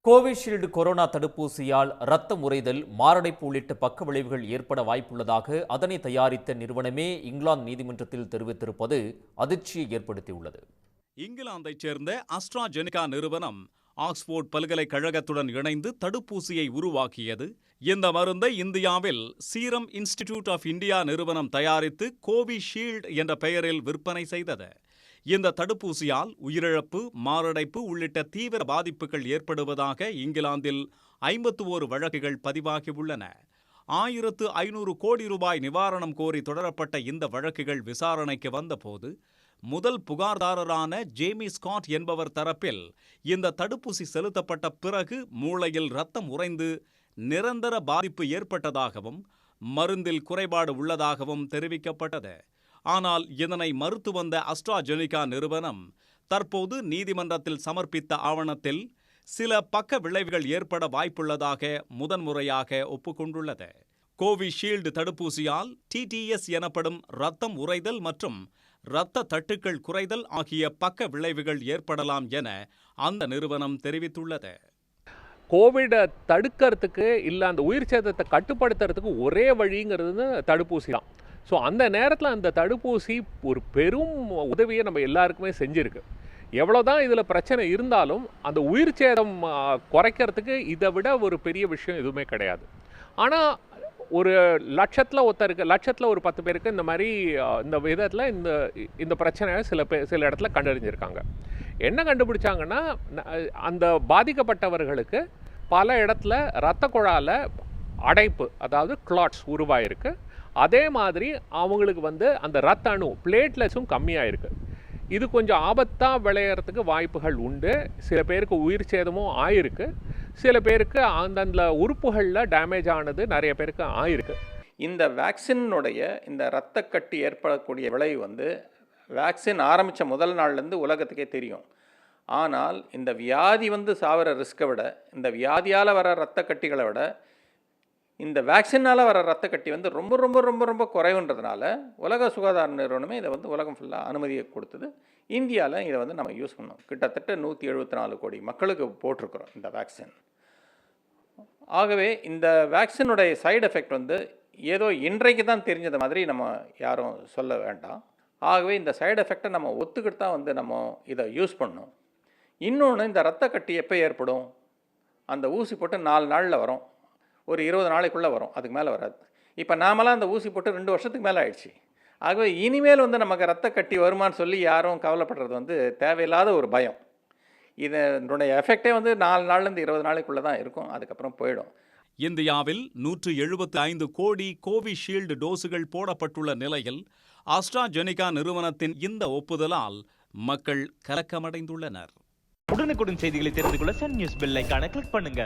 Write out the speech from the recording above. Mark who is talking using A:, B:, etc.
A: Covishield corona தடுப்பூசியால் இரத்தம் உறைதல், மாரடைப்பு உள்ளிட்ட பக்க விளைவுகள் ஏற்பட வாய்ப்புள்ளதாக அதனை தயாரித்த நிறுவனமே இங்கிலாந்து நீதிமன்றத்தில் தெரிவித்திருப்பது அதிர்ச்சியை ஏற்படுத்தியுள்ளது.
B: இங்கிலாந்தைச் சேர்ந்த அஸ்ட்ராஜெனிகா நிறுவனம் ஆக்ஸ்போர்ட் பல்கலைக்கழகத்துடன் இணைந்து தடுப்பூசியை உருவாக்கியது. இந்த மருந்தை இந்தியாவில் சீரம் இன்ஸ்டிடியூட் ஆஃப் இந்தியா நிறுவனம் தயாரித்து கோவிஷீல்டு என்ற பெயரில் விற்பனை செய்தது. இந்த தடுப்பூசியால் உயிரிழப்பு, மாரடைப்பு உள்ளிட்ட தீவிர பாதிப்புகள் ஏற்படுவதாக இங்கிலாந்தில் 51 வழக்குகள் பதிவாகியுள்ளன. 1500 கோடி ரூபாய் நிவாரணம் கோரி தொடரப்பட்ட இந்த வழக்குகள் விசாரணைக்கு வந்தபோது முதல் புகார்தாரரான ஜேமி ஸ்காட் என்பவர் தரப்பில் இந்த தடுப்பூசி செலுத்தப்பட்ட பிறகு மூளையில் இரத்தம் உறைந்து நிரந்தர பாதிப்பு ஏற்பட்டதாகவும் மருந்தில் குறைபாடு உள்ளதாகவும் தெரிவிக்கப்பட்டது. ஆனால் இதனை மறுத்து வந்த அஸ்ட்ராஜெனிகா நிறுவனம் தற்போது நீதிமன்றத்தில் சமர்ப்பித்த ஆவணத்தில் சில பக்க விளைவுகள் ஏற்பட வாய்ப்புள்ளதாக முதன்முறையாக ஒப்புக்கொண்டுள்ளது. கோவிஷீல்டு தடுப்பூசியால் டிடிஎஸ் எனப்படும் இரத்தம் உறைதல் மற்றும் இரத்த தட்டுக்கள் குறைதல் ஆகிய பக்க விளைவுகள் ஏற்படலாம் என அந்த நிறுவனம் தெரிவித்துள்ளது.
C: கோவிடை தடுக்கிறதுக்கு இல்லை அந்த உயிர் சேதத்தை கட்டுப்படுத்துறதுக்கு ஒரே வழிங்கிறது தடுப்பூசி தான். ஸோ அந்த நேரத்தில் அந்த தடுப்பூசி ஒரு பெரும் உதவியை நம்ம எல்லாருக்குமே செஞ்சுருக்கு. எவ்வளோதான் இதில் பிரச்சனை இருந்தாலும் அந்த உயிர் சேதம் குறைக்கிறதுக்கு இதை விட ஒரு பெரிய விஷயம் எதுவுமே கிடையாது. ஆனால் ஒரு லட்சத்தில் ஒரு 10 பேருக்கு இந்த மாதிரி இந்த விதத்தில் இந்த பிரச்சனையை சில இடத்துல கண்டறிஞ்சிருக்காங்க. என்ன கண்டுபிடிச்சாங்கன்னா, அந்த பாதிக்கப்பட்டவர்களுக்கு பல இடத்துல இரத்த குழாயில் அடைப்பு, அதாவது கிளாட்ஸ் உருவாயிருக்கு. அதே மாதிரி அவங்களுக்கு அந்த இரத்த அணு பிளேட்லெட்ஸும் கம்மியாக. இது கொஞ்சம் ஆபத்தாக விளையறதுக்கு வாய்ப்புகள் உண்டு. சில பேருக்கு உயிர் சேதமும் ஆயிருக்கு. சில பேருக்கு அந்தந்த உறுப்புகளில் டேமேஜ் ஆனது நிறைய பேருக்கு ஆயிருக்கு.
D: இந்த வேக்சினுடைய இந்த இரத்த கட்டி ஏற்படக்கூடிய விளைவு வேக்சின் ஆரம்பித்த முதல் நாள்லேருந்து உலகத்துக்கே தெரியும். ஆனால் இந்த வியாதி சாவர ரிஸ்க்கை விட, இந்த வியாதியால் வர இரத்த கட்டிகளை விட இந்த வேக்சினால் வர இரத்த கட்டி ரொம்ப ரொம்ப ரொம்ப ரொம்ப குறைவுன்றதுனால உலக சுகாதார நிறுவனமே இதை உலகம் ஃபுல்லாக அனுமதியை கொடுத்தது. இந்தியாவில் இதை நம்ம யூஸ் பண்ணோம். கிட்டத்தட்ட 174 கோடி மக்களுக்கு போட்டிருக்கிறோம் இந்த வேக்சின். ஆகவே இந்த வேக்சினுடைய சைடு எஃபெக்ட் ஏதோ இன்றைக்கு தான் தெரிஞ்சது மாதிரி நம்ம யாரும் சொல்ல வேண்டாம். ஆகவே இந்த சைடு எஃபெக்டை நம்ம ஒத்துக்கிட்டு தான் நம்ம இதை யூஸ் பண்ணணும். இன்னொன்று, இந்த இரத்த கட்டி எப்போ ஏற்படும்? அந்த ஊசி போட்டு 4 நாளில் வரும், ஒரு 20 நாளைக்குள்ளே வரும், அதுக்கு மேலே வராது. இப்போ நாமெல்லாம் அந்த ஊசி போட்டு 2 வருஷத்துக்கு மேலே ஆயிடுச்சு. ஆகவே இனிமேல் நமக்கு இரத்த கட்டி வருமானு சொல்லி யாரும் கவலைப்படுறது தேவையில்லாத ஒரு பயம். இதனுடைய எஃபெக்டே 4 நாள்லேருந்து 20 நாளைக்குள்ளே தான் இருக்கும், அதுக்கப்புறம் போயிடும்.
B: இந்தியாவில் 175 கோடி கோவிஷீல்டு டோஸுகள் போடப்பட்டுள்ள நிலையில் அஸ்ட்ராஜெனிகா நிறுவனத்தின் இந்த ஒப்புதலால் மக்கள் கலக்கமடைந்துள்ளனர்.
E: உடனுக்குடன் செய்திகளை தெரிந்து கொள்ள சன் நியூஸ் பெல் ஐகானை கிளிக் பண்ணுங்க.